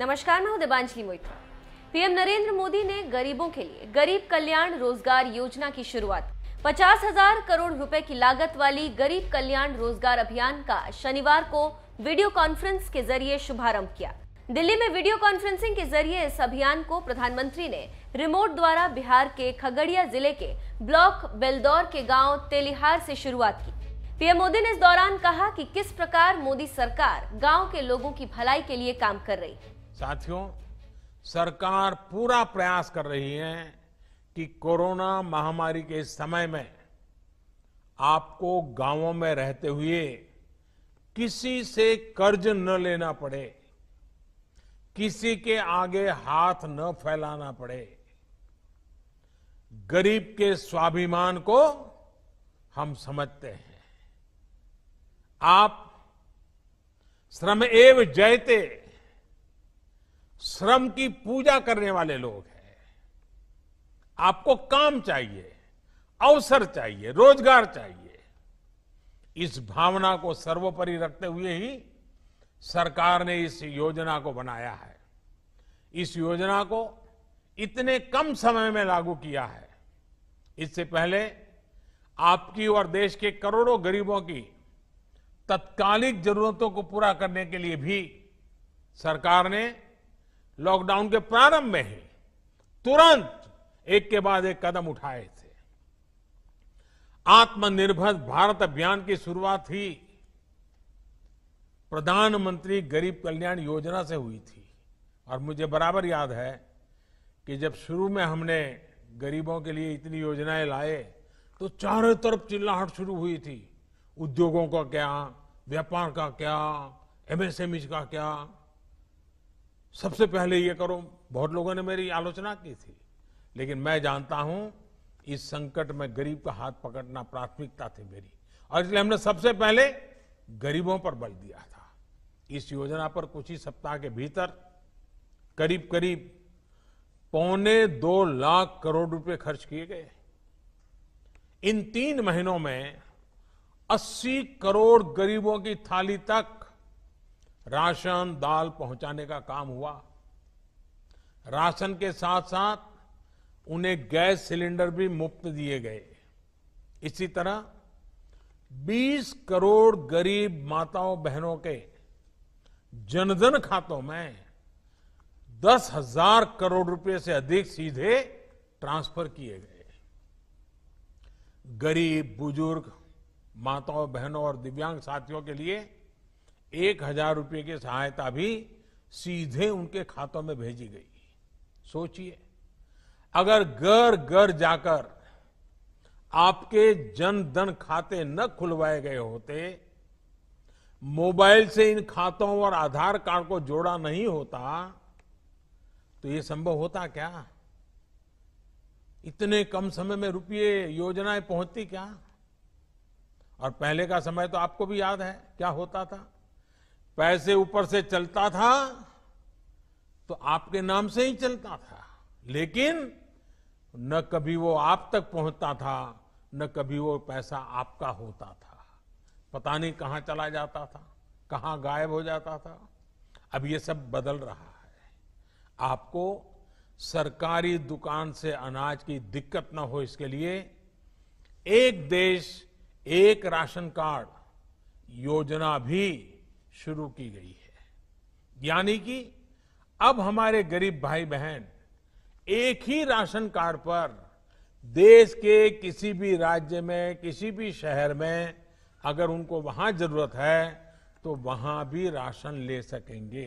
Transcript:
नमस्कार, मैं हूं दिबांजलि मोहित। पीएम नरेंद्र मोदी ने गरीबों के लिए गरीब कल्याण रोजगार योजना की शुरुआत 50,000 करोड़ रुपए की लागत वाली गरीब कल्याण रोजगार अभियान का शनिवार को वीडियो कॉन्फ्रेंस के जरिए शुभारंभ किया। दिल्ली में वीडियो कॉन्फ्रेंसिंग के जरिए इस अभियान को प्रधानमंत्री ने रिमोट द्वारा बिहार के खगड़िया जिले के ब्लॉक बेलदौर के गांव तेलिहार से शुरुआत की। पीएम मोदी ने इस दौरान कहा कि किस प्रकार मोदी सरकार गांव के लोगों की भलाई के लिए काम कर रही है। साथियों, सरकार पूरा प्रयास कर रही है कि कोरोना महामारी के इस समय में आपको गांवों में रहते हुए किसी से कर्ज न लेना पड़े, किसी के आगे हाथ न फैलाना पड़े। गरीब के स्वाभिमान को हम समझते हैं। आप श्रम एव जयते, श्रम की पूजा करने वाले लोग हैं। आपको काम चाहिए, अवसर चाहिए, रोजगार चाहिए। इस भावना को सर्वोपरि रखते हुए ही सरकार ने इस योजना को बनाया है। इस योजना को इतने कम समय में लागू किया है। इससे पहले आपकी और देश के करोड़ों गरीबों की तत्कालिक जरूरतों को पूरा करने के लिए भी सरकार ने लॉकडाउन के प्रारंभ में ही तुरंत एक के बाद एक कदम उठाए थे। आत्मनिर्भर भारत अभियान की शुरुआत ही प्रधानमंत्री गरीब कल्याण योजना से हुई थी। और मुझे बराबर याद है कि जब शुरू में हमने गरीबों के लिए इतनी योजनाएं लाए तो चारों तरफ चिल्लाहट शुरू हुई थी। उद्योगों का क्या, व्यापार का क्या, एमएसएमई का क्या, सबसे पहले ये करो। बहुत लोगों ने मेरी आलोचना की थी, लेकिन मैं जानता हूं इस संकट में गरीब का हाथ पकड़ना प्राथमिकता थी मेरी, और इसलिए हमने सबसे पहले गरीबों पर बल दिया था। इस योजना पर कुछ ही सप्ताह के भीतर करीब करीब 2.25 लाख करोड़ रुपए खर्च किए गए। इन 3 महीनों में 80 करोड़ गरीबों की थाली तक राशन दाल पहुंचाने का काम हुआ। राशन के साथ साथ उन्हें गैस सिलेंडर भी मुफ्त दिए गए। इसी तरह 20 करोड़ गरीब माताओं बहनों के जनधन खातों में 10,000 करोड़ रुपए से अधिक सीधे ट्रांसफर किए गए। गरीब, बुजुर्ग, माताओं बहनों और दिव्यांग साथियों के लिए 1,000 रुपए की सहायता भी सीधे उनके खातों में भेजी गई। सोचिए, अगर घर घर जाकर आपके जन धन खाते न खुलवाए गए होते, मोबाइल से इन खातों और आधार कार्ड को जोड़ा नहीं होता, तो ये संभव होता क्या? इतने कम समय में रुपये योजनाएं पहुंचती क्या? और पहले का समय तो आपको भी याद है क्या होता था। पैसे ऊपर से चलता था तो आपके नाम से ही चलता था, लेकिन न कभी वो आप तक पहुंचता था, न कभी वो पैसा आपका होता था। पता नहीं कहां चला जाता था, कहां गायब हो जाता था। अब ये सब बदल रहा है। आपको सरकारी दुकान से अनाज की दिक्कत न हो, इसके लिए एक देश एक राशन कार्ड योजना भी शुरू की गई है। यानी कि अब हमारे गरीब भाई बहन एक ही राशन कार्ड पर देश के किसी भी राज्य में, किसी भी शहर में अगर उनको वहां जरूरत है तो वहां भी राशन ले सकेंगे।